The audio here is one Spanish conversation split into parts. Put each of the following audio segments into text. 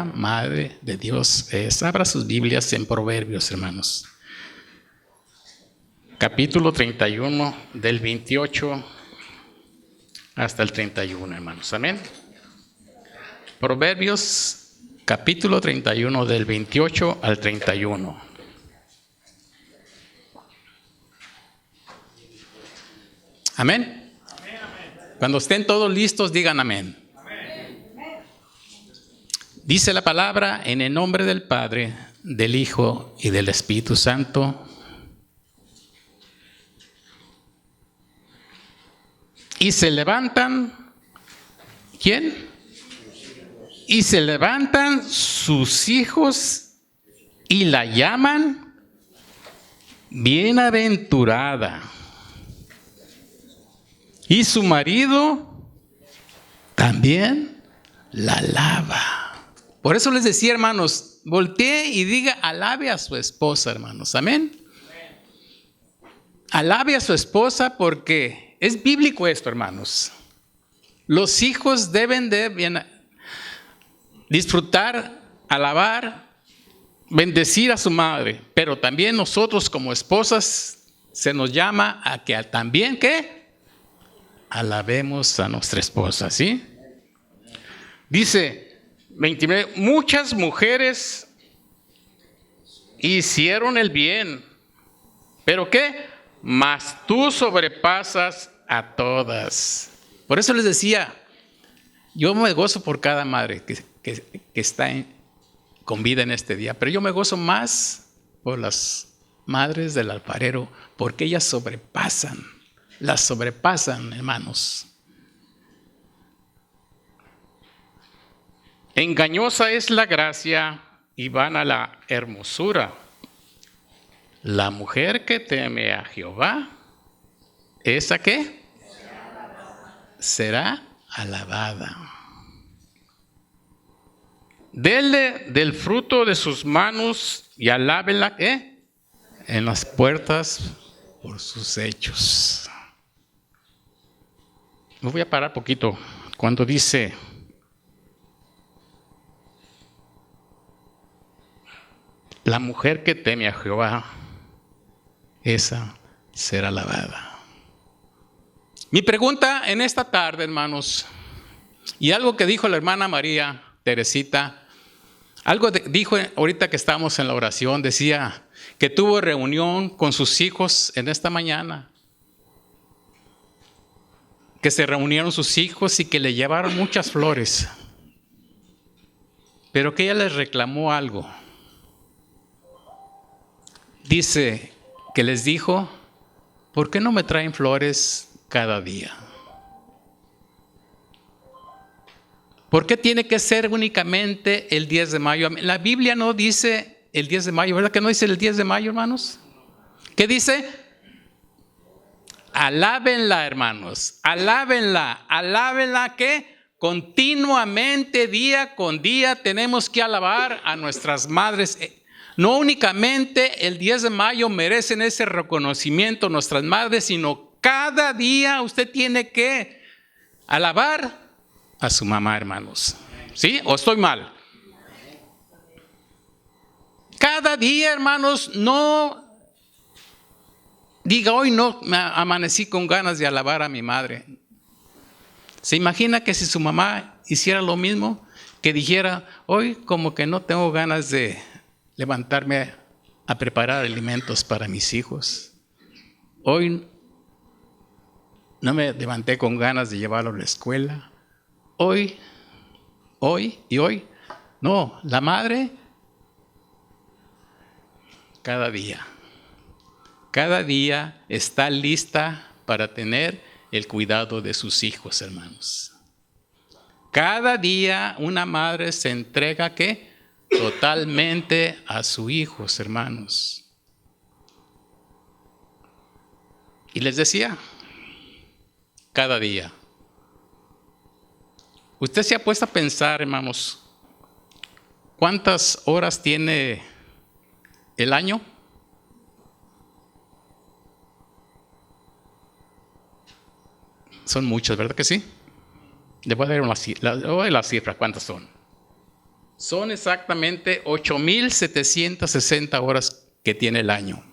verdadera madre de Dios es. Abra sus Biblias en Proverbios, hermanos. Capítulo 31, del 28 hasta el 31, hermanos. Amén. Proverbios, capítulo 31, del 28 al 31. Amén. Cuando estén todos listos, digan amén. Dice la palabra: en el nombre del Padre, del Hijo y del Espíritu Santo. Y se levantan, ¿quién? Y se levantan sus hijos y la llaman bienaventurada. Y su marido también la alaba. Por eso les decía, hermanos, voltee y diga, alabe a su esposa, hermanos. Amén. Alabe a su esposa, porque es bíblico esto, hermanos. Los hijos deben de disfrutar, alabar, bendecir a su madre, pero también nosotros como esposas se nos llama a que también, ¿qué? Alabemos a nuestra esposa, ¿sí? Dice 29, muchas mujeres hicieron el bien, ¿pero qué? Mas tú sobrepasas a todas. Por eso les decía, yo me gozo por cada madre que está con vida en este día, pero yo me gozo más por las madres del alfarero, porque ellas las sobrepasan, hermanos. Engañosa es la gracia y vana la hermosura. La mujer que teme a Jehová, ¿esa qué? Será alabada. Dele del fruto de sus manos y alábela, ¿qué? En las puertas por sus hechos. Me voy a parar poquito cuando dice: la mujer que teme a Jehová, esa será alabada. Mi pregunta en esta tarde, hermanos, y algo que dijo la hermana María Teresita, dijo ahorita que estábamos en la oración, decía que tuvo reunión con sus hijos en esta mañana, que se reunieron sus hijos y que le llevaron muchas flores, pero que ella les reclamó algo. Dice que les dijo: ¿por qué no me traen flores cada día? ¿Por qué tiene que ser únicamente el 10 de mayo? La Biblia no dice el 10 de mayo, ¿verdad que no dice el 10 de mayo, hermanos? ¿Qué dice? Alábenla, hermanos, alábenla que continuamente, día con día, tenemos que alabar a nuestras madres. No únicamente el 10 de mayo merecen ese reconocimiento nuestras madres, sino cada día usted tiene que alabar a su mamá, hermanos. ¿Sí? ¿O estoy mal? Cada día, hermanos, no diga, hoy no me amanecí con ganas de alabar a mi madre. ¿Se imagina que si su mamá hiciera lo mismo? Que dijera, hoy como que no tengo ganas de levantarme a preparar alimentos para mis hijos. Hoy no me levanté con ganas de llevarlo a la escuela. Hoy. No, la madre, cada día está lista para tener el cuidado de sus hijos, hermanos. Cada día una madre se entrega, ¿qué? Totalmente a sus hijos, hermanos. Y les decía, cada día. Usted se ha puesto a pensar, hermanos, ¿cuántas horas tiene el año? Son muchas, ¿verdad que sí? Le voy a dar la cifra, ¿cuántas son? Son exactamente 8,760 horas que tiene el año.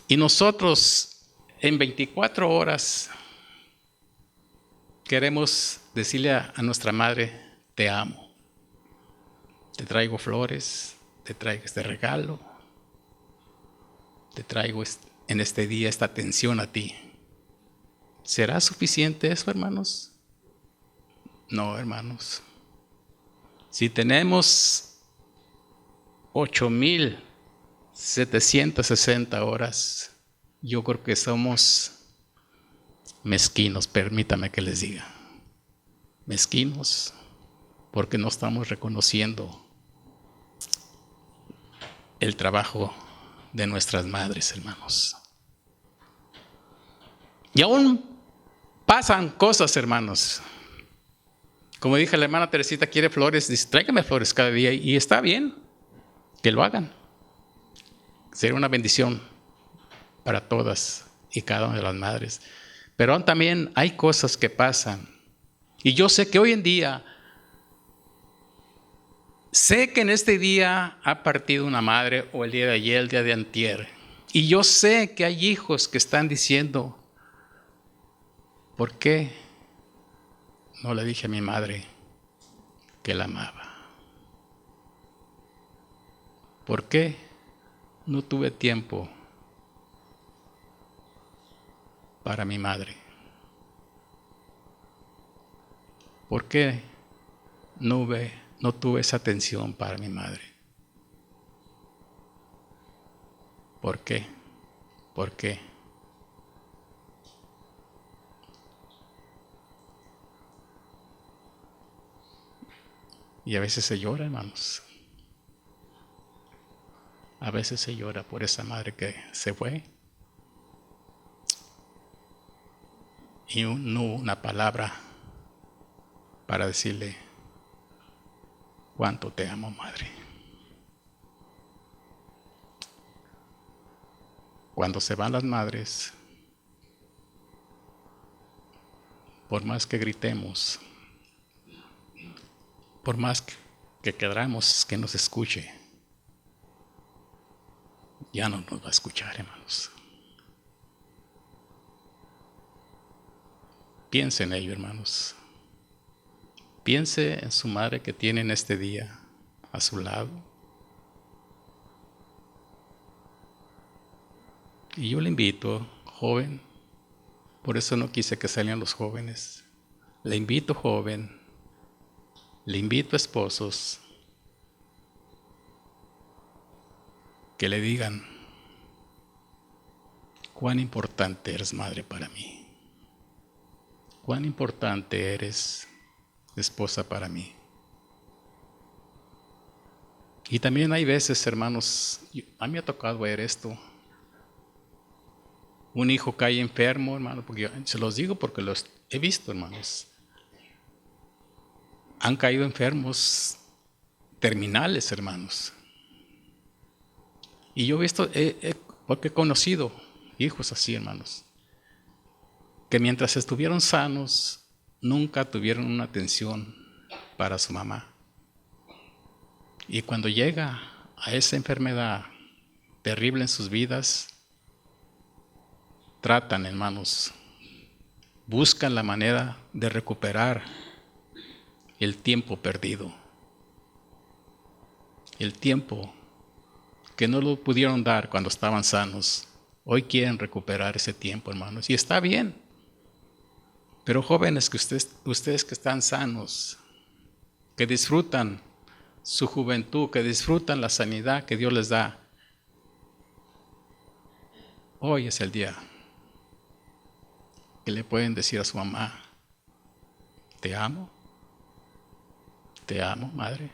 Y nosotros en 24 horas queremos decirle a nuestra madre, te amo. Te traigo flores, te traigo este regalo, te traigo en este día esta atención a ti. ¿Será suficiente eso, hermanos? No, hermanos. Si tenemos 8,760 horas, yo creo que somos mezquinos, permítame que les diga. Mezquinos, porque no estamos reconociendo el trabajo de nuestras madres, hermanos. Y aún pasan cosas, hermanos. Como dije, la hermana Teresita quiere flores, dice, tráigame flores cada día, y está bien que lo hagan. Sería una bendición para todas y cada una de las madres. Pero aún también hay cosas que pasan. Y yo sé que hoy en día, sé que en este día ha partido una madre, o el día de ayer, el día de antier. Y yo sé que hay hijos que están diciendo, ¿por qué no le dije a mi madre que la amaba? ¿Por qué no tuve tiempo para mi madre? ¿Por qué no tuve esa atención para mi madre? ¿Por qué? ¿Por qué? Y a veces se llora, hermanos. A veces se llora por esa madre que se fue. Y no una palabra para decirle cuánto te amo, madre. Cuando se van las madres, por más que gritemos, por más que queramos que nos escuche, ya no nos va a escuchar, hermanos. Piense en ello, hermanos. Piense en su madre que tiene en este día a su lado. Y yo le invito, joven, por eso no quise que salieran los jóvenes. Le invito, joven, le invito, esposos, que le digan cuán importante eres, madre, para mí. Cuán importante eres, esposa, para mí. Y también hay veces, hermanos, a mí me ha tocado ver esto. Un hijo cae enfermo, hermano, porque yo se los digo porque los he visto, hermanos. Han caído enfermos terminales, hermanos. Y yo he visto, porque he conocido hijos así, hermanos, que mientras estuvieron sanos, nunca tuvieron una atención para su mamá. Y cuando llega a esa enfermedad terrible en sus vidas, tratan, hermanos, buscan la manera de recuperar el tiempo perdido. El tiempo que no lo pudieron dar cuando estaban sanos. Hoy quieren recuperar ese tiempo, hermanos. Y está bien. Pero jóvenes, que ustedes que están sanos, que disfrutan su juventud, que disfrutan la sanidad que Dios les da, hoy es el día que le pueden decir a su mamá, te amo, madre.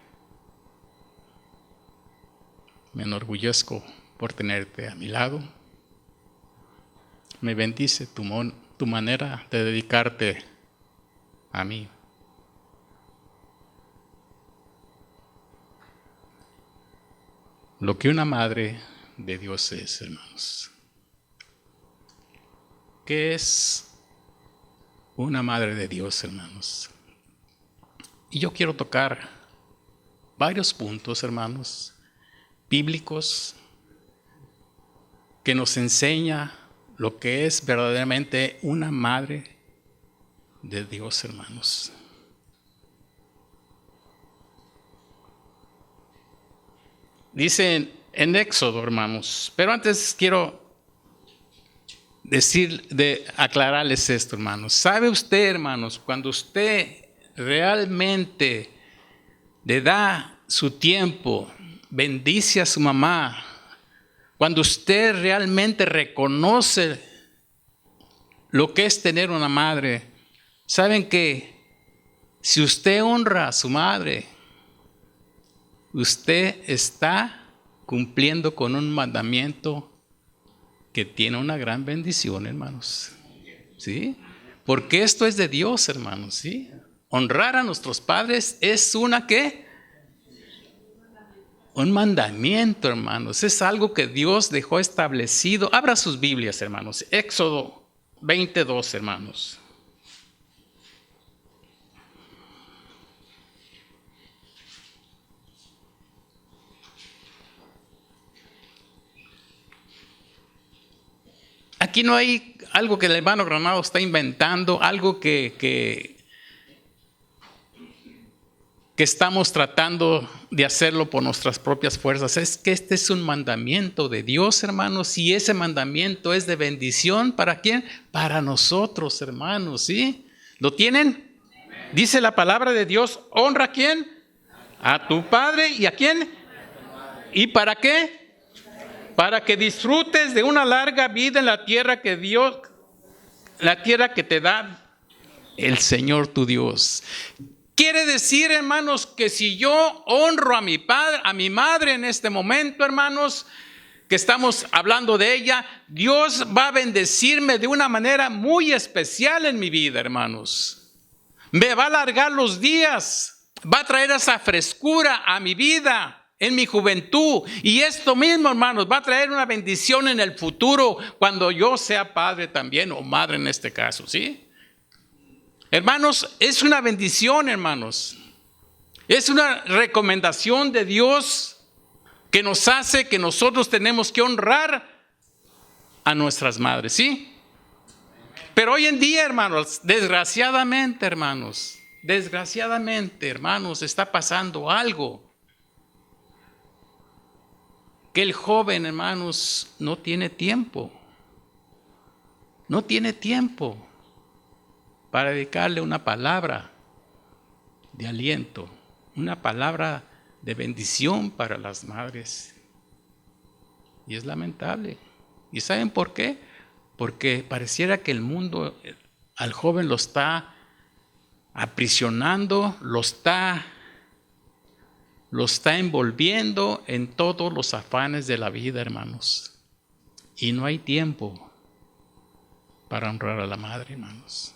Me enorgullezco por tenerte a mi lado. Me bendice tu manera de dedicarte a mí. Lo que una madre de Dios es, hermanos. ¿Qué es una madre de Dios, hermanos? Y yo quiero tocar varios puntos, hermanos, bíblicos, que nos enseña lo que es verdaderamente una madre de Dios, hermanos. Dice en Éxodo, hermanos, pero antes quiero aclararles esto, hermanos. ¿Sabe usted, hermanos, cuando usted realmente le da su tiempo, bendice a su mamá, cuando usted realmente reconoce lo que es tener una madre, saben que si usted honra a su madre, usted está cumpliendo con un mandamiento que tiene una gran bendición, hermanos. ¿Sí? Porque esto es de Dios, hermanos. ¿Sí? Honrar a nuestros padres es ¿qué? Un mandamiento, hermanos. Es algo que Dios dejó establecido. Abra sus Biblias, hermanos. Éxodo 22, hermanos. Aquí no hay algo que el hermano Granado está inventando, algo que estamos tratando de hacerlo por nuestras propias fuerzas. Es que este es un mandamiento de Dios, hermanos, y ese mandamiento es de bendición. ¿Para quién? Para nosotros, hermanos, ¿sí? ¿Lo tienen? Dice la palabra de Dios, honra ¿a quién? A tu padre. ¿Y a quién? ¿Y para qué? Para que disfrutes de una larga vida en la tierra que te da el Señor tu Dios. Quiere decir, hermanos, que si yo honro a mi padre, a mi madre en este momento, hermanos, que estamos hablando de ella, Dios va a bendecirme de una manera muy especial en mi vida, hermanos. Me va a alargar los días, va a traer esa frescura a mi vida en mi juventud. Y esto mismo, hermanos, va a traer una bendición en el futuro cuando yo sea padre también, o madre en este caso, ¿sí? Hermanos, es una bendición, hermanos. Es una recomendación de Dios que nos hace que nosotros tenemos que honrar a nuestras madres, ¿sí? Pero hoy en día, hermanos, desgraciadamente, hermanos, está pasando algo. Que el joven, hermanos, no tiene tiempo. No tiene tiempo para dedicarle una palabra de aliento, una palabra de bendición para las madres. Y es lamentable. ¿Y saben por qué? Porque pareciera que el mundo al joven lo está aprisionando, lo está envolviendo en todos los afanes de la vida, hermanos. Y no hay tiempo para honrar a la madre, hermanos.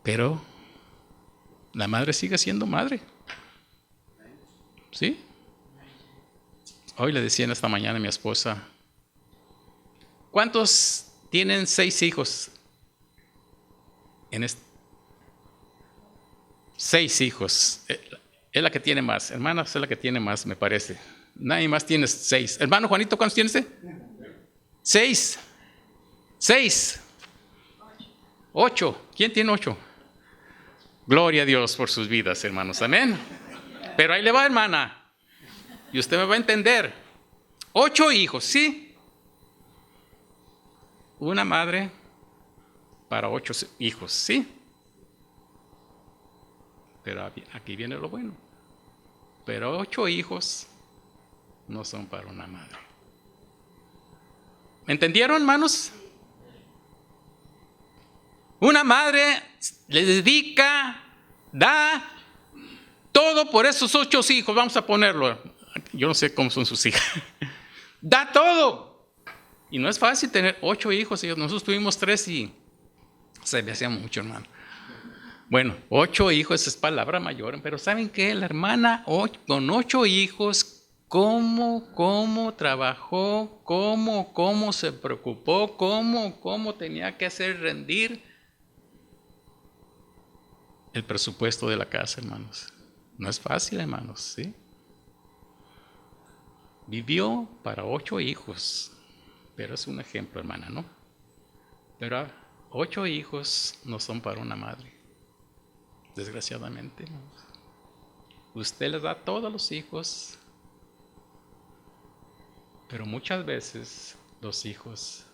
Pero la madre sigue siendo madre. ¿Sí? Hoy le decía esta mañana a mi esposa, ¿cuántos tienen 6 hijos? 6 hijos. Es la que tiene más. Hermana, es la que tiene más, me parece. Nadie más tiene 6. Hermano Juanito, ¿cuántos tiene usted? 6. 6. 8. ¿Quién tiene 8? Gloria a Dios por sus vidas, hermanos. Amén. Pero ahí le va, hermana. Y usted me va a entender. 8 hijos, ¿sí? Una madre para 8 hijos, ¿sí? Pero aquí viene lo bueno. Pero 8 hijos no son para una madre. ¿Me entendieron, hermanos? Una madre le dedica, da todo por esos 8 hijos. Vamos a ponerlo. Yo no sé cómo son sus hijas. Da todo. Y no es fácil tener 8 hijos. Nosotros tuvimos 3 y se me hacía mucho, hermano. Bueno, 8 hijos es palabra mayor, pero ¿saben qué? La hermana con 8 hijos, cómo trabajó, cómo se preocupó, cómo tenía que hacer rendir el presupuesto de la casa, hermanos. No es fácil, hermanos, ¿sí? Vivió para 8 hijos, pero es un ejemplo, hermana, ¿no? Pero 8 hijos no son para una madre, desgraciadamente, hermanos. Usted les da a todos los hijos, pero muchas veces los hijos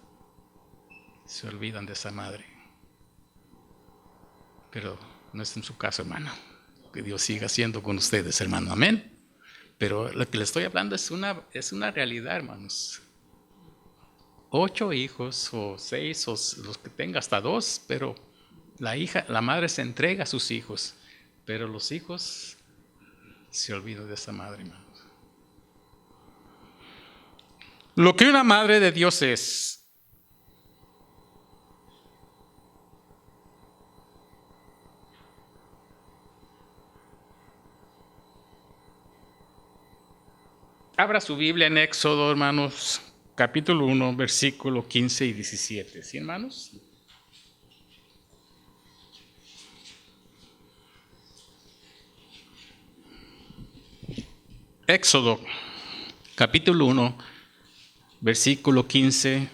se olvidan de esa madre. Pero no es en su caso, hermano. Que Dios siga haciendo con ustedes, hermano. Amén. Pero lo que les estoy hablando es una realidad, hermanos. 8 hijos o 6 o los que tenga, hasta 2, pero la madre se entrega a sus hijos, pero los hijos se olvidan de esa madre, hermanos. Lo que una madre de Dios es. Abra su Biblia en Éxodo, hermanos, capítulo 1, versículo 15 y 17. ¿Sí, hermanos? Éxodo, capítulo 1, versículo 15,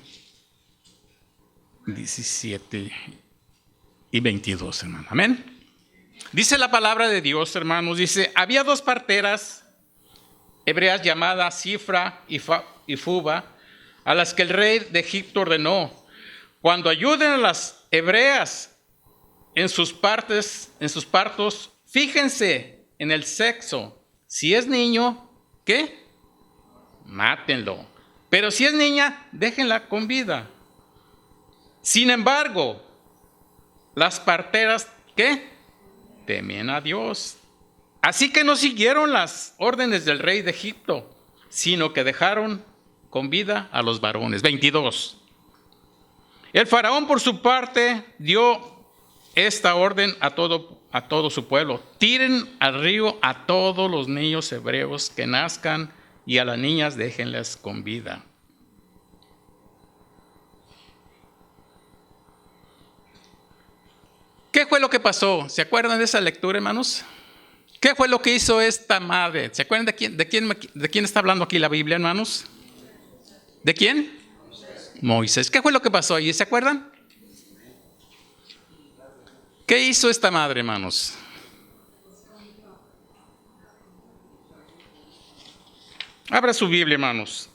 17 y 22, hermano. Amén. Dice la palabra de Dios, hermanos, dice, había 2 parteras hebreas llamadas Cifra y Fuba, a las que el rey de Egipto ordenó, cuando ayuden a las hebreas en sus partos, fíjense en el sexo. Si es niño, ¿qué? Mátenlo. Pero si es niña, déjenla con vida. Sin embargo, las parteras, ¿qué? Temían a Dios. Así que no siguieron las órdenes del rey de Egipto, sino que dejaron con vida a los varones. 22. El faraón, por su parte, dio esta orden a todo su pueblo. Tiren al río a todos los niños hebreos que nazcan y a las niñas déjenlas con vida. ¿Qué fue lo que pasó? ¿Se acuerdan de esa lectura, hermanos? ¿Qué fue lo que hizo esta madre? ¿Se acuerdan de quién está hablando aquí la Biblia, hermanos? ¿De quién? Moisés. ¿Qué fue lo que pasó allí? ¿Se acuerdan? ¿Qué hizo esta madre, hermanos? Abra su Biblia, hermanos.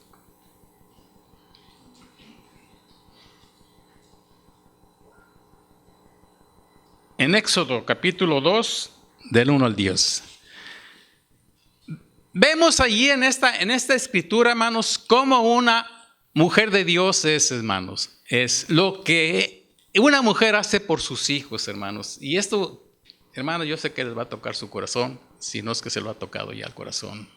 En Éxodo, capítulo 2, del 1 al 10. Vemos allí en esta escritura, hermanos, cómo una mujer de Dios es, hermanos. Es lo que una mujer hace por sus hijos, hermanos. Y esto, hermanos, yo sé que les va a tocar su corazón, si no es que se lo ha tocado ya el corazón,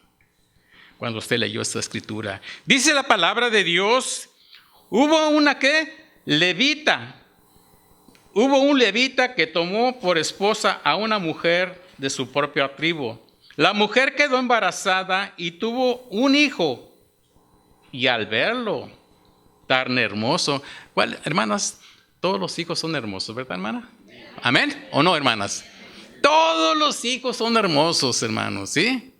cuando usted leyó esta escritura. Dice la palabra de Dios, hubo una levita. Hubo un levita que tomó por esposa a una mujer de su propia tribu. La mujer quedó embarazada y tuvo un hijo. Y al verlo tan hermoso, hermanas, todos los hijos son hermosos, ¿verdad, hermana? ¿Amén? ¿O no, hermanas? Todos los hijos son hermosos, hermanos, ¿sí?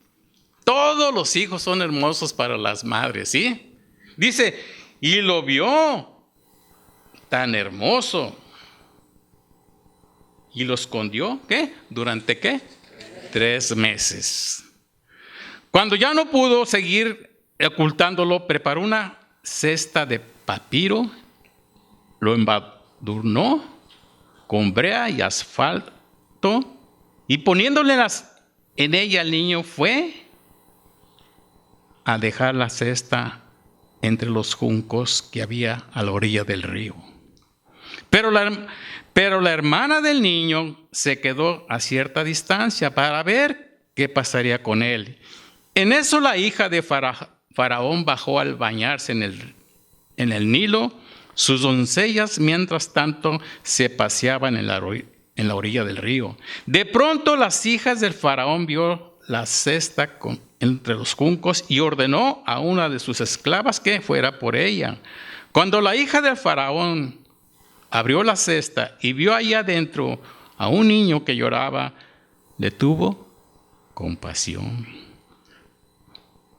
Todos los hijos son hermosos para las madres, ¿sí? Dice, y lo vio tan hermoso. Y lo escondió, ¿qué? ¿Durante qué? 3 meses. Cuando ya no pudo seguir ocultándolo, preparó una cesta de papiro, lo embadurnó con brea y asfalto, y poniéndole en ella al niño, fue a dejar la cesta entre los juncos que había a la orilla del río. Pero la hermana del niño se quedó a cierta distancia para ver qué pasaría con él. En eso la hija de Faraón bajó al bañarse en el Nilo. Sus doncellas, mientras tanto, se paseaban en la orilla del río. De pronto las hijas del Faraón vio la cesta entre los juncos y ordenó a una de sus esclavas que fuera por ella. Cuando la hija del Faraón abrió la cesta y vio allá adentro a un niño que lloraba, le tuvo compasión.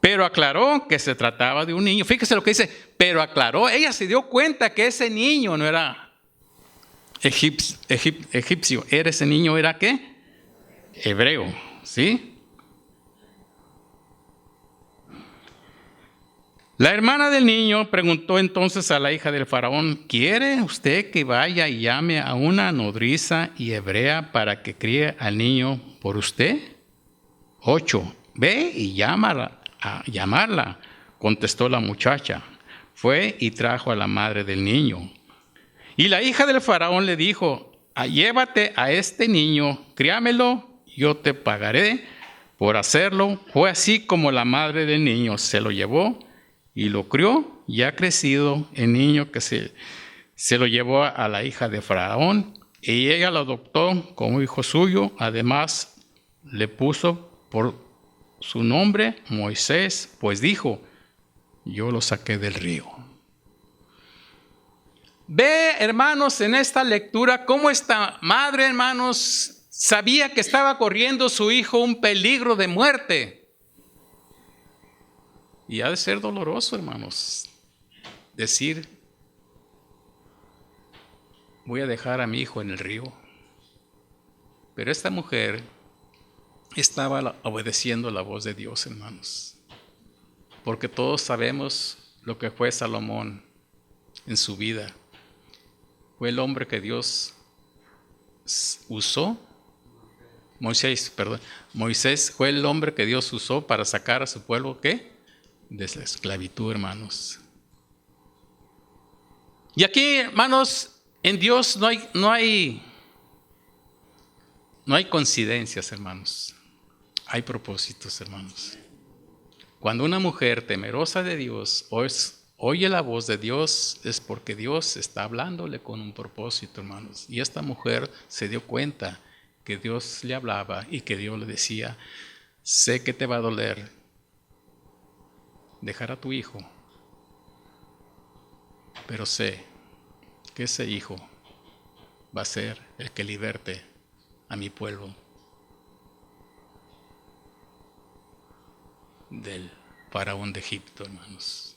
Pero aclaró que se trataba de un niño. Fíjese lo que dice, pero aclaró. Ella se dio cuenta que ese niño no era egipcio. Ese niño era ¿qué? Hebreo, ¿sí? La hermana del niño preguntó entonces a la hija del faraón, ¿quiere usted que vaya y llame a una nodriza y hebrea para que críe al niño por usted? 8. Ve y llamarla, contestó la muchacha. Fue y trajo a la madre del niño. Y la hija del faraón le dijo, llévate a este niño, críamelo, yo te pagaré por hacerlo. Fue así como la madre del niño se lo llevó y lo crió. Ya crecido el niño que se lo llevó a la hija de faraón y ella lo adoptó como hijo suyo. Además le puso por su nombre Moisés, pues dijo, yo lo saqué del río. Ve, hermanos, en esta lectura cómo esta madre, hermanos, sabía que estaba corriendo su hijo un peligro de muerte. Y ha de ser doloroso, hermanos, decir, voy a dejar a mi hijo en el río. Pero esta mujer estaba obedeciendo la voz de Dios, hermanos. Porque todos sabemos lo que fue Salomón en su vida. Fue el hombre que Dios usó. Moisés fue el hombre que Dios usó para sacar a su pueblo, ¿qué? De la esclavitud, hermanos. Y aquí, hermanos, en Dios no hay coincidencias, hermanos. Hay propósitos, hermanos. Cuando una mujer temerosa de Dios oye la voz de Dios, es porque Dios está hablándole con un propósito, hermanos. Y esta mujer se dio cuenta que Dios le hablaba y que Dios le decía, sé que te va a doler dejar a tu hijo, pero sé que ese hijo va a ser el que liberte a mi pueblo del faraón de Egipto, hermanos.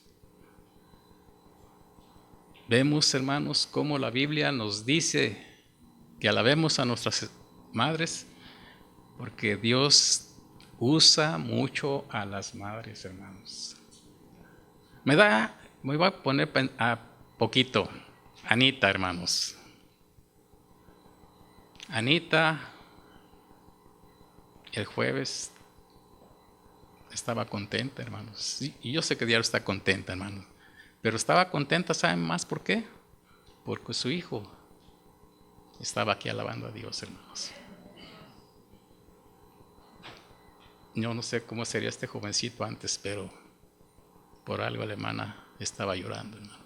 Vemos, hermanos, cómo la Biblia nos dice que alabemos a nuestras madres, porque Dios usa mucho a las madres, hermanos. Me voy a poner a poquito. Anita, hermanos. Anita, el jueves estaba contenta, hermanos. Sí, y yo sé que diario está contenta, hermanos. Pero estaba contenta, ¿saben más por qué? Porque su hijo estaba aquí alabando a Dios, hermanos. Yo no sé cómo sería este jovencito antes, pero por algo la hermana estaba llorando, hermano.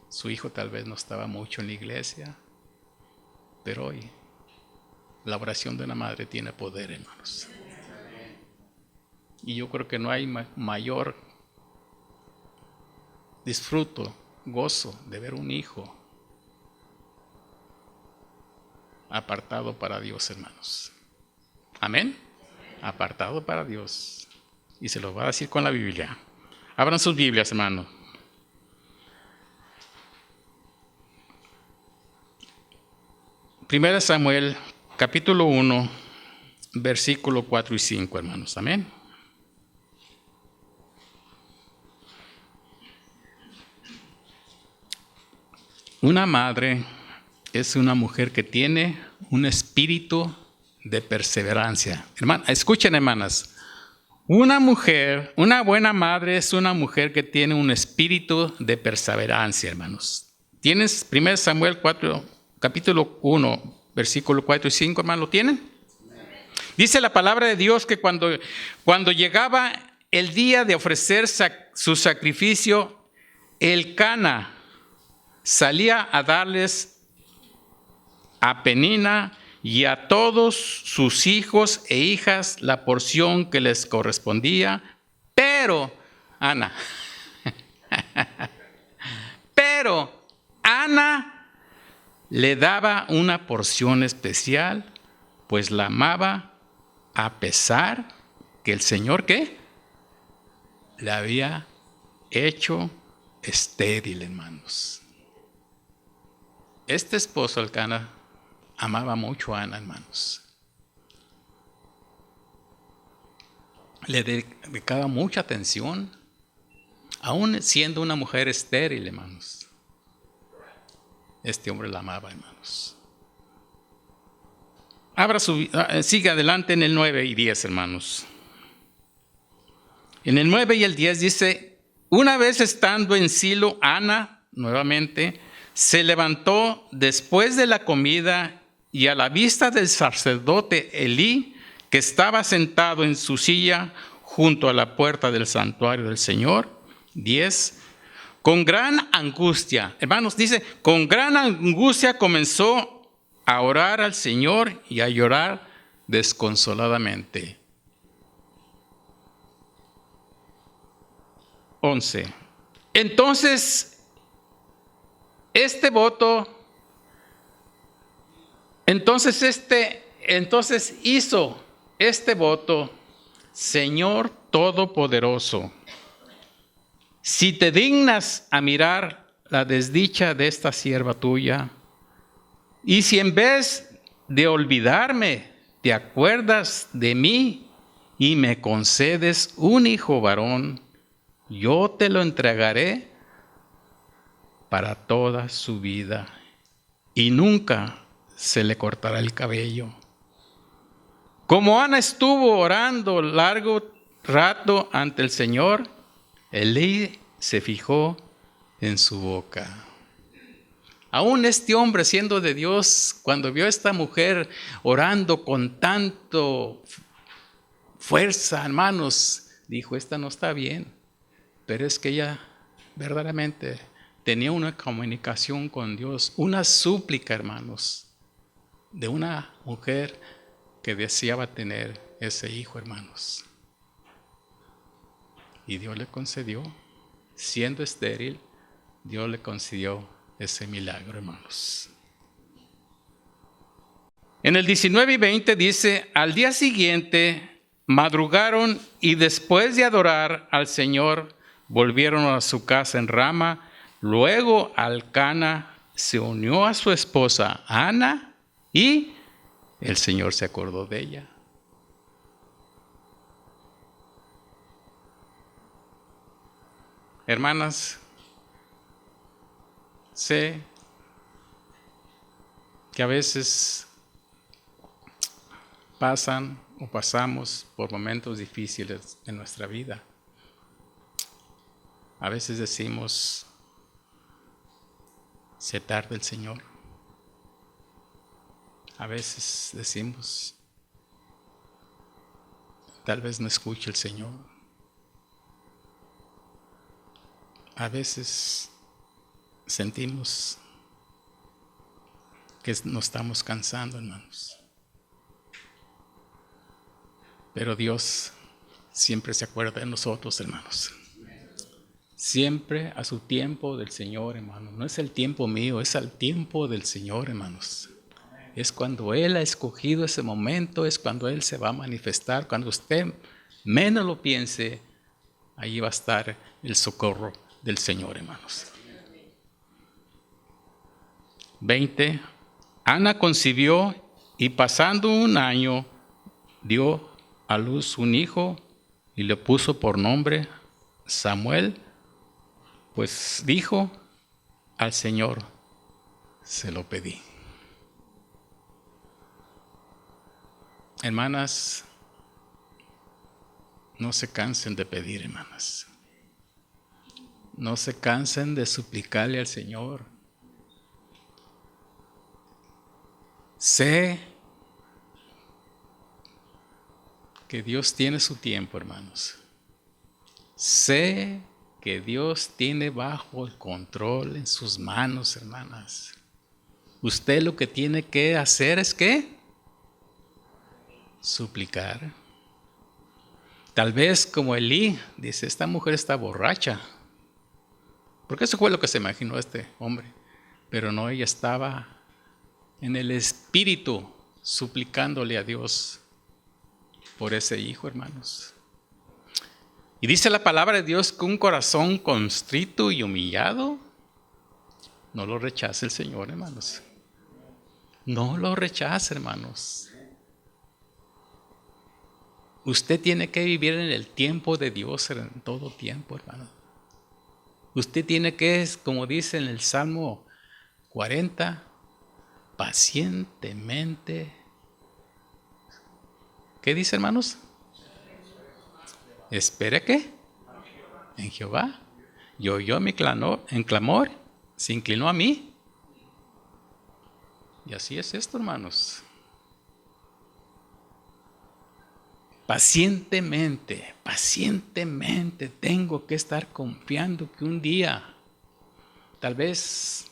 Su hijo tal vez no estaba mucho en la iglesia, pero hoy la oración de una madre tiene poder, hermanos. Y yo creo que no hay mayor disfruto, gozo de ver un hijo apartado para Dios, hermanos. Amén. Apartado para Dios. Y se lo va a decir con la Biblia. Abran sus Biblias, hermano. Primera Samuel, capítulo 1, versículo 4 y 5, hermanos. Amén. Una madre es una mujer que tiene un espíritu de perseverancia. Escuchen, hermanas. Una buena madre es una mujer que tiene un espíritu de perseverancia, hermanos. ¿Tienes 1 Samuel 4, capítulo 1, versículo 4 y 5, hermano? ¿Lo tienen? Dice la palabra de Dios que cuando llegaba el día de ofrecer su sacrificio, Elcana salía a darles a Penina y a todos sus hijos e hijas la porción que les correspondía, pero Ana le daba una porción especial, pues la amaba a pesar que el Señor, ¿qué? Le había hecho estéril, hermanos. Este esposo, Elcana, amaba mucho a Ana, hermanos. Le dedicaba mucha atención, aún siendo una mujer estéril, hermanos. Este hombre la amaba, hermanos. Sigue adelante en el 9 y 10, hermanos. En el 9 y el 10 dice: una vez estando en Silo, Ana, nuevamente, se levantó después de la comida y a la vista del sacerdote Elí, que estaba sentado en su silla junto a la puerta del santuario del Señor. 10. Con gran angustia, hermanos, dice, con gran angustia comenzó a orar al Señor y a llorar desconsoladamente. 11. Entonces hizo este voto: Señor Todopoderoso, si te dignas a mirar la desdicha de esta sierva tuya, y si en vez de olvidarme, te acuerdas de mí y me concedes un hijo varón, yo te lo entregaré para toda su vida y nunca se le cortará el cabello. Como Ana estuvo orando largo rato ante el Señor, Elí se fijó en su boca. Aún este hombre, siendo de Dios, cuando vio a esta mujer orando con tanto fuerza, hermanos, dijo: esta no está bien. Pero es que ella verdaderamente tenía una comunicación con Dios, una súplica, hermanos, de una mujer que deseaba tener ese hijo, hermanos. Y Dios le concedió, siendo estéril, Dios le concedió ese milagro, hermanos. En el 19 y 20 dice: al día siguiente madrugaron y después de adorar al Señor, volvieron a su casa en Rama. Luego Elcana se unió a su esposa Ana y el Señor se acordó de ella. Hermanas, sé que a veces pasamos por momentos difíciles en nuestra vida. A veces decimos: se tarda el Señor. A veces decimos: tal vez no escuche el Señor. A veces sentimos que nos estamos cansando, hermanos. Pero Dios siempre se acuerda de nosotros, hermanos. Siempre a su tiempo del Señor, hermanos. No es el tiempo mío, es al tiempo del Señor, hermanos. Es cuando Él ha escogido ese momento, es cuando Él se va a manifestar. Cuando usted menos lo piense, allí va a estar el socorro del Señor, hermanos. 20. Ana concibió y pasando un año dio a luz un hijo y le puso por nombre Samuel, pues dijo: al Señor se lo pedí. Hermanas, no se cansen de pedir, hermanas. No se cansen de suplicarle al Señor. Sé que Dios tiene su tiempo, hermanos. Sé que Dios tiene bajo el control en sus manos, hermanas. Usted lo que tiene que hacer es ¿qué? Suplicar. Tal vez como Elí dice: esta mujer está borracha. Porque eso fue lo que se imaginó este hombre. Pero no, ella estaba en el espíritu, suplicándole a Dios por ese hijo, hermanos. Y dice la palabra de Dios que un corazón constrito y humillado no lo rechaza el Señor, hermanos. No lo rechaza, hermanos. Usted tiene que vivir en el tiempo de Dios en todo tiempo, hermano. Usted tiene que, como dice en el Salmo 40, pacientemente. ¿Qué dice, hermanos? ¿Espere qué? En Jehová. Y oyó mi clamor, se inclinó a mí. Y así es esto, hermanos. Pacientemente tengo que estar confiando que un día, tal vez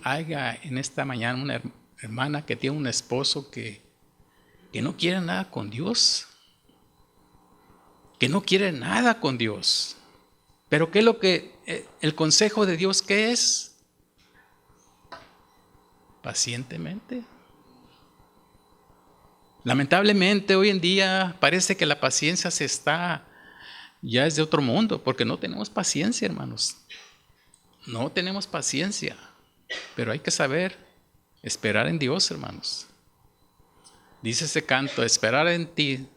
haya en esta mañana una hermana que tiene un esposo que no quiere nada con Dios, que no quiere nada con Dios. Pero ¿qué es lo que el consejo de Dios qué es? Pacientemente. Lamentablemente hoy en día parece que la paciencia ya es de otro mundo, porque no tenemos paciencia, hermanos. No tenemos paciencia, pero hay que saber esperar en Dios, hermanos. Dice ese canto, esperar en ti,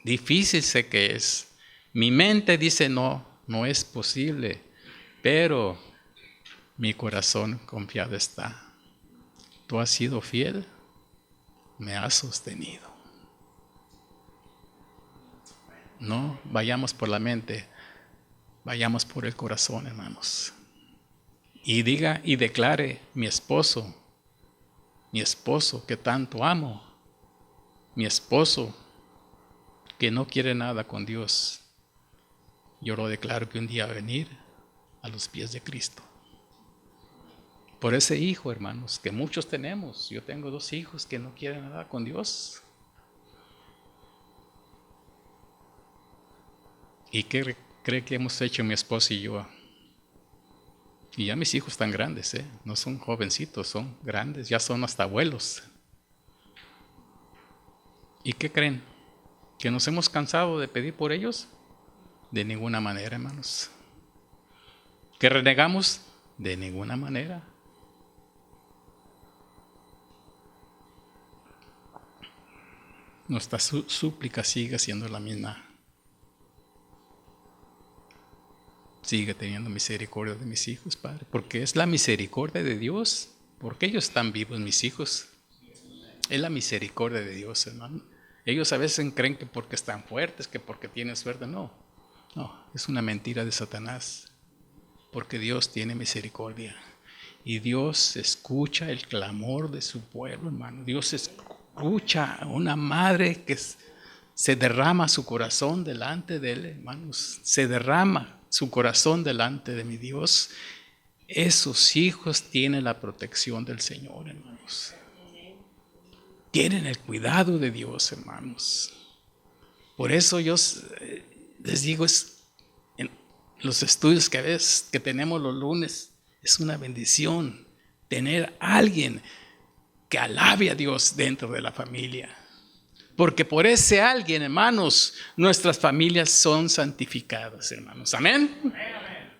difícil sé que es. Mi mente dice no es posible, pero mi corazón confiado está. Tú has sido fiel, me has sostenido. No vayamos por la mente, vayamos por el corazón, hermanos. Y diga y declare, mi esposo que tanto amo, mi esposo que no quiere nada con Dios, yo lo declaro que un día va a venir a los pies de Cristo. Por ese hijo, hermanos, que muchos tenemos. Yo tengo 2 hijos que no quieren nada con Dios. ¿Y qué cree que hemos hecho mi esposa y yo? Y ya mis hijos están grandes, no son jovencitos, son grandes, ya son hasta abuelos. ¿Y qué creen? ¿Que nos hemos cansado de pedir por ellos? De ninguna manera, hermanos. ¿Que renegamos? De ninguna manera. Nuestra súplica sigue siendo la misma. Sigue teniendo misericordia de mis hijos, Padre, porque es la misericordia de Dios, porque ellos están vivos, mis hijos. Es la misericordia de Dios, hermano. Ellos a veces creen que porque están fuertes, que porque tienen suerte. No, es una mentira de Satanás, porque Dios tiene misericordia. Y Dios escucha el clamor de su pueblo, hermano. Dios escucha a una madre que se derrama su corazón delante de Él, hermanos. Se derrama su corazón delante de mi Dios. Esos hijos tienen la protección del Señor, hermanos. Tienen el cuidado de Dios, hermanos. Por eso yo les digo, en los estudios que tenemos los lunes, es una bendición tener a alguien que alabe a Dios dentro de la familia. Porque por ese alguien, hermanos, nuestras familias son santificadas, hermanos. ¿Amén?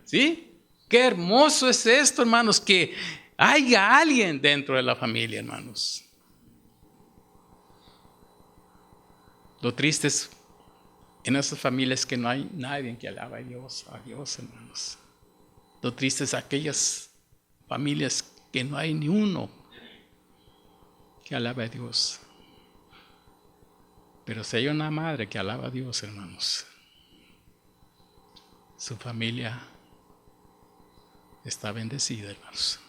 ¿Sí? Qué hermoso es esto, hermanos, que haya alguien dentro de la familia, hermanos. Lo triste es en esas familias que no hay nadie que alabe a Dios, hermanos. Lo triste es aquellas familias que no hay ni uno que alabe a Dios. Pero si hay una madre que alaba a Dios, hermanos, su familia está bendecida, hermanos.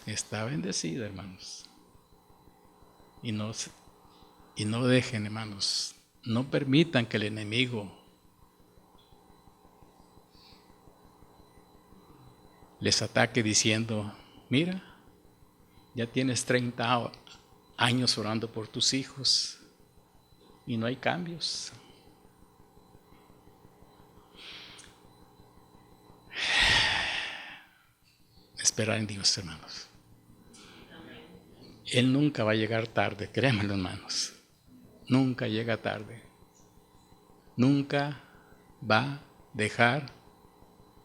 Está bendecida, hermanos. Y no dejen, hermanos, no permitan que el enemigo les ataque diciendo, mira, ya tienes 30 años orando por tus hijos y no hay cambios. Esperar en Dios, hermanos. Él nunca va a llegar tarde, créanmelo, hermanos. Nunca llega tarde. Nunca va a dejar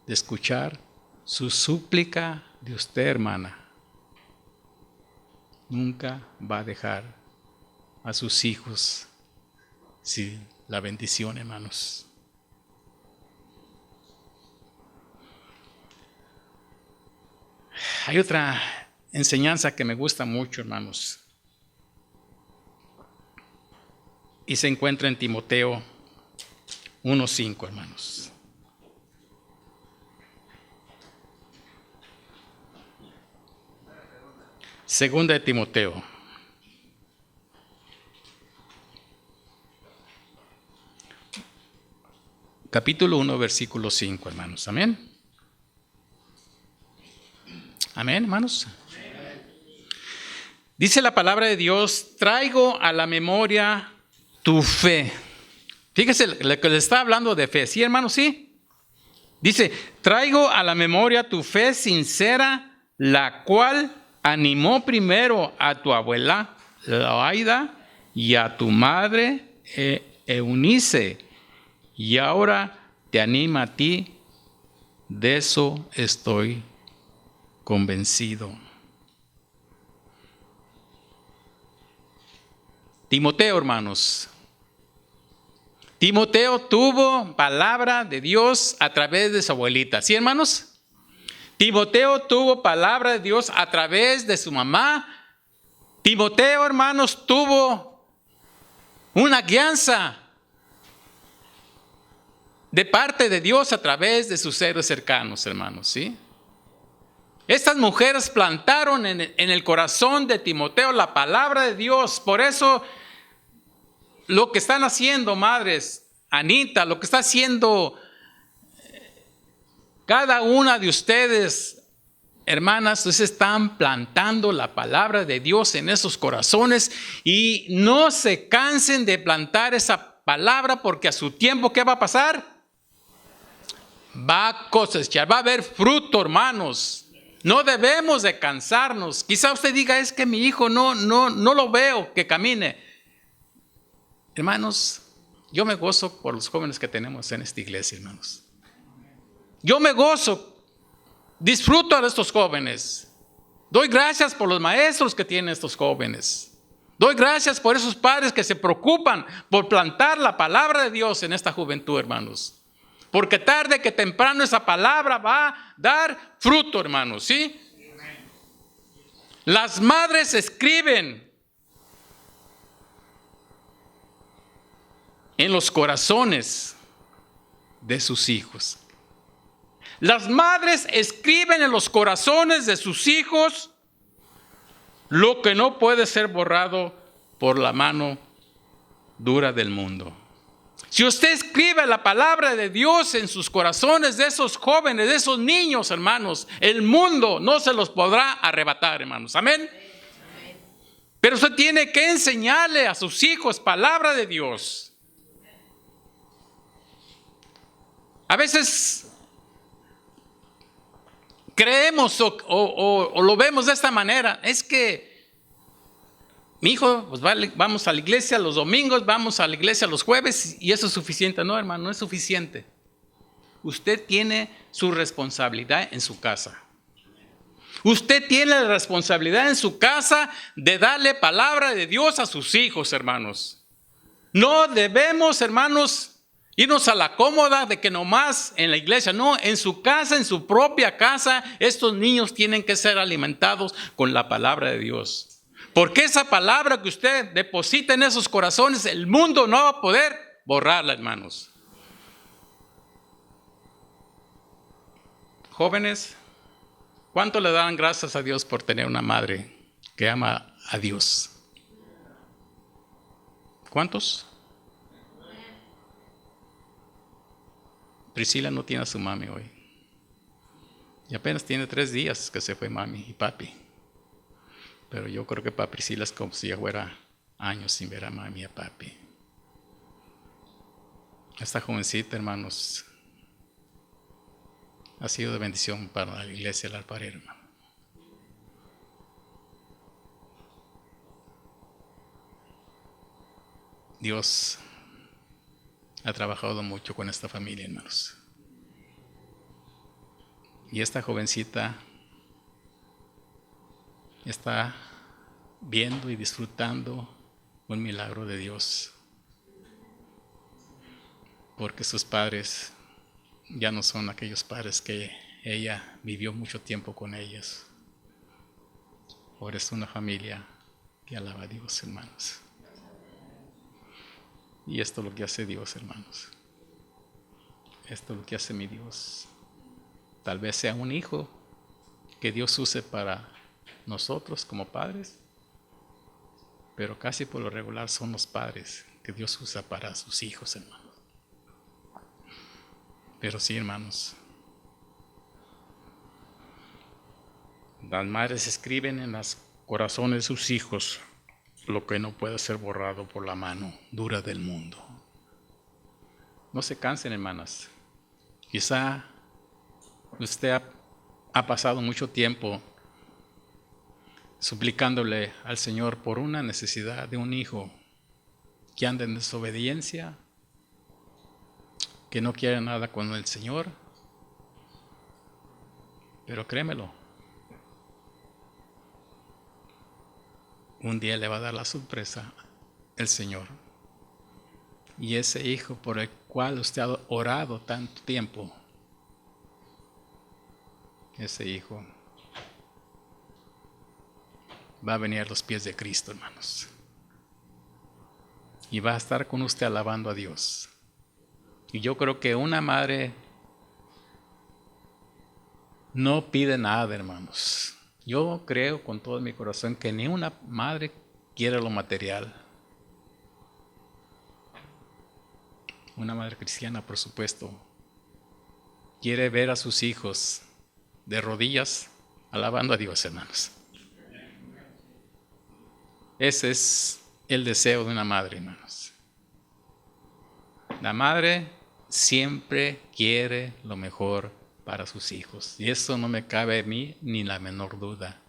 de escuchar su súplica de usted, hermana. Nunca va a dejar a sus hijos sin la bendición, hermanos. Hay otra enseñanza que me gusta mucho, hermanos. Y se encuentra en Timoteo 1:5, hermanos. Segunda de Timoteo. Capítulo 1, versículo 5, hermanos. Amén. Amén, hermanos. Dice la palabra de Dios: traigo a la memoria tu fe. Fíjese, lo que le está hablando de fe. ¿Sí, hermanos? Sí. Dice: traigo a la memoria tu fe sincera, la cual animó primero a tu abuela Loaida y a tu madre Eunice, y ahora te anima a ti. De eso estoy convencido. Timoteo, hermanos. Timoteo tuvo palabra de Dios a través de su abuelita. ¿Sí, hermanos? Timoteo tuvo palabra de Dios a través de su mamá. Timoteo, hermanos, tuvo una guianza de parte de Dios a través de sus seres cercanos, hermanos. ¿Sí? Estas mujeres plantaron en el corazón de Timoteo la palabra de Dios. Por eso lo que están haciendo, madres, Anita, lo que está haciendo cada una de ustedes, hermanas, ustedes están plantando la palabra de Dios en esos corazones, y no se cansen de plantar esa palabra, porque a su tiempo, ¿qué va a pasar? Va a cosechar, va a haber fruto, hermanos. No debemos de cansarnos. Quizá usted diga: es que mi hijo no lo veo que camine. Hermanos, yo me gozo por los jóvenes que tenemos en esta iglesia, hermanos. Yo me gozo, disfruto de estos jóvenes. Doy gracias por los maestros que tienen estos jóvenes. Doy gracias por esos padres que se preocupan por plantar la palabra de Dios en esta juventud, hermanos. Porque tarde que temprano esa palabra va a dar fruto, hermanos, ¿sí? Las madres escriben en los corazones de sus hijos. Las madres escriben en los corazones de sus hijos lo que no puede ser borrado por la mano dura del mundo. Si usted escribe la palabra de Dios en sus corazones de esos jóvenes, de esos niños, hermanos, el mundo no se los podrá arrebatar, hermanos. Amén. Pero usted tiene que enseñarle a sus hijos palabra de Dios. A veces creemos o lo vemos de esta manera: es que mi hijo, pues vamos a la iglesia los domingos, vamos a la iglesia los jueves, y eso es suficiente. No, hermano, no es suficiente. Usted tiene su responsabilidad en su casa. Usted tiene la responsabilidad en su casa de darle palabra de Dios a sus hijos, hermanos. No debemos, hermanos, irnos a la cómoda de que nomás en la iglesia. No, en su casa, en su propia casa, estos niños tienen que ser alimentados con la palabra de Dios. Porque esa palabra que usted deposita en esos corazones, el mundo no va a poder borrarla, hermanos. Jóvenes, ¿cuánto le dan gracias a Dios por tener una madre que ama a Dios? ¿Cuántos? Priscila no tiene a su mami hoy. Y apenas tiene 3 días que se fue mami y papi. Pero yo creo que para Priscila es como si ya fuera años sin ver a mami y a papi. Esta jovencita, hermanos, ha sido de bendición para la iglesia del Alfarero, hermano. Dios ha trabajado mucho con esta familia, hermanos. Y esta jovencita está viendo y disfrutando un milagro de Dios, porque sus padres ya no son aquellos padres que ella vivió mucho tiempo con ellos. Ahora es una familia que alaba a Dios, hermanos. Y esto es lo que hace Dios, hermanos. Esto es lo que hace mi Dios. Tal vez sea un hijo que Dios use para nosotros como padres, pero casi por lo regular son los padres que Dios usa para sus hijos, hermanos. Pero sí, hermanos, las madres escriben en los corazones de sus hijos lo que no puede ser borrado por la mano dura del mundo. No se cansen, hermanas. Quizá usted ha pasado mucho tiempo suplicándole al Señor por una necesidad de un hijo que anda en desobediencia, que no quiere nada con el Señor. Pero créemelo, un día le va a dar la sorpresa el Señor. Y ese hijo por el cual usted ha orado tanto tiempo, ese hijo va a venir a los pies de Cristo, hermanos. Y va a estar con usted alabando a Dios. Y yo creo que una madre no pide nada, hermanos. Yo creo con todo mi corazón que ni una madre quiere lo material. Una madre cristiana, por supuesto, quiere ver a sus hijos de rodillas alabando a Dios, hermanos. Ese es el deseo de una madre, hermanos. La madre siempre quiere lo mejor para sus hijos. Y eso no me cabe a mí ni la menor duda.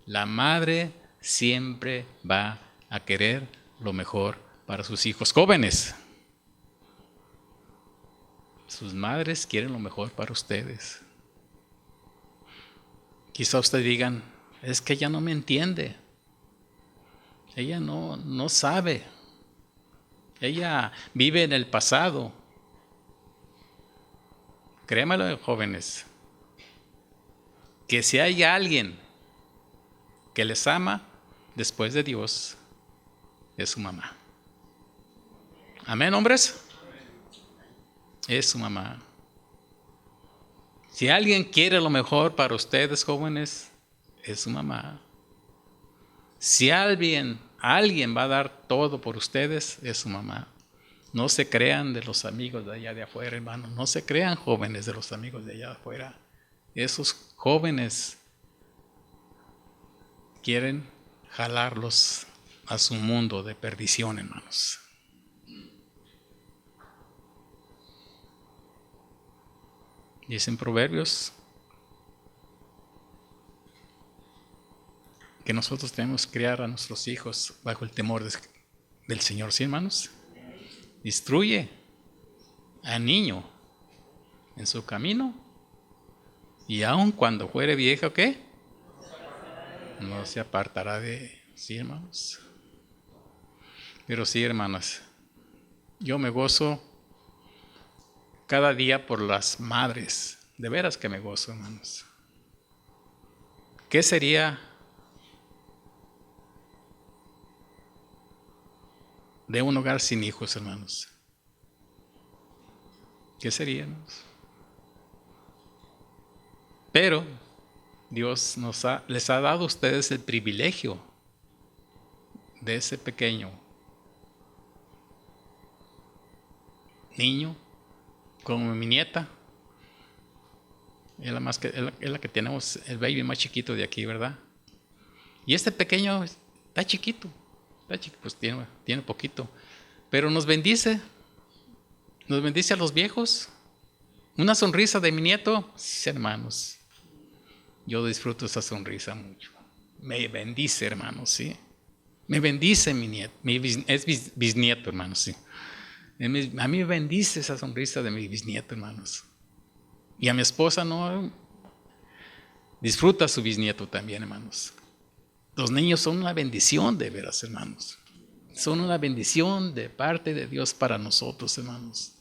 La madre siempre va a querer lo mejor para sus hijos. Jóvenes, sus madres quieren lo mejor para ustedes. Quizá ustedes digan, es que ella no me entiende. Ella no sabe. Ella vive en el pasado. Créanmelo, jóvenes, que si hay alguien que les ama después de Dios, es su mamá. Amén, hombres. Es su mamá. Si alguien quiere lo mejor para ustedes, jóvenes, es su mamá. Si alguien va a dar todo por ustedes, es su mamá. No se crean de los amigos de allá de afuera, hermanos. No se crean, jóvenes, de los amigos de allá de afuera. Esos jóvenes quieren jalarlos a su mundo de perdición, hermanos. Dicen Proverbios que nosotros tenemos que criar a nuestros hijos bajo el temor del Señor, ¿sí, hermanos? Instruye al niño en su camino, y aun cuando fuere viejo, ¿qué? No se apartará de... ¿Sí, hermanos? Pero sí, hermanas, yo me gozo cada día por las madres. De veras que me gozo, hermanos. ¿Qué sería de un hogar sin hijos, hermanos? ¿Qué sería, hermanos? Pero Dios les ha dado a ustedes el privilegio de ese pequeño niño, como mi nieta. Es la que tenemos, el baby más chiquito de aquí, ¿verdad? Y este pequeño está chiquito, pues tiene poquito, pero nos bendice a los viejos. Una sonrisa de mi nieto, sí, hermanos. Yo disfruto esa sonrisa mucho. Me bendice, hermanos, sí. Me bendice mi nieto, bisnieto, hermanos, sí. A mí me bendice esa sonrisa de mi bisnieto, hermanos. Y a mi esposa no disfruta su bisnieto también, hermanos. Los niños son una bendición, de veras, hermanos. Son una bendición de parte de Dios para nosotros, hermanos.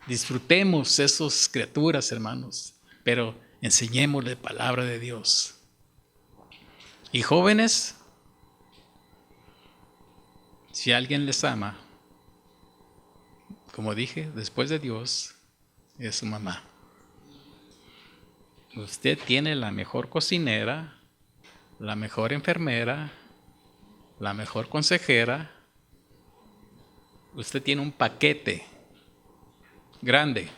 Disfrutemos esas criaturas, hermanos, pero enseñémosle la palabra de Dios. Y jóvenes, si alguien les ama, como dije, después de Dios, es su mamá. Usted tiene la mejor cocinera, la mejor enfermera, la mejor consejera. Usted tiene un paquete grande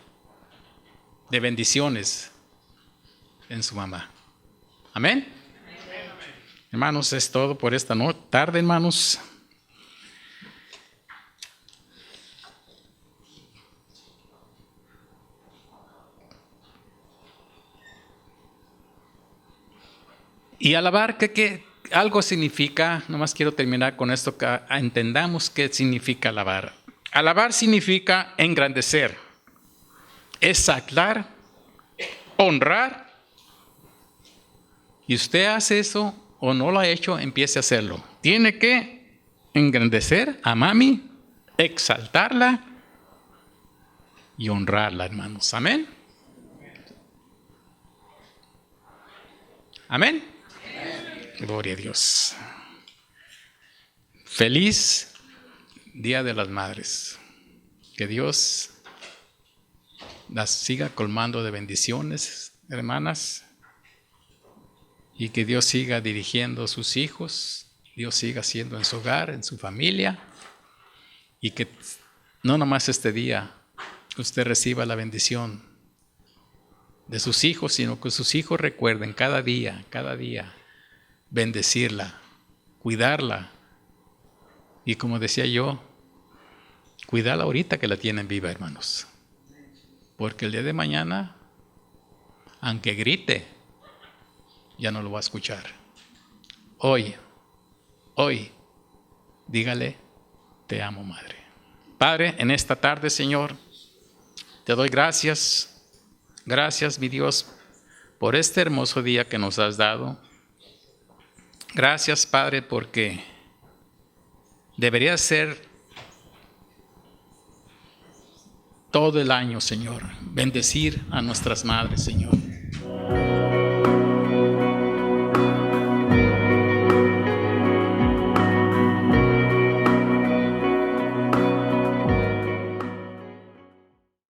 de bendiciones en su mamá. Amén. Hermanos, es todo por esta tarde, hermanos. Y alabar, que algo significa, nomás quiero terminar con esto, que entendamos qué significa alabar. Alabar significa engrandecer, exaltar, honrar. Y usted hace eso o no lo ha hecho, empiece a hacerlo. Tiene que engrandecer a mami, exaltarla y honrarla, hermanos. Amén. Amén. Gloria a Dios. Feliz Día de las Madres. Que Dios las siga colmando de bendiciones, hermanas. Y que Dios siga dirigiendo a sus hijos. Dios siga siendo en su hogar, en su familia. Y que no nomás este día usted reciba la bendición de sus hijos, sino que sus hijos recuerden cada día, bendecirla, cuidarla. Y como decía yo, cuidarla ahorita que la tienen viva, hermanos. Porque el día de mañana, aunque grite, ya no lo va a escuchar. Hoy, dígale, te amo, madre. Padre, en esta tarde, Señor, te doy gracias. Gracias, mi Dios, por este hermoso día que nos has dado. Gracias, Padre, porque debería ser todo el año, Señor, bendecir a nuestras madres, Señor.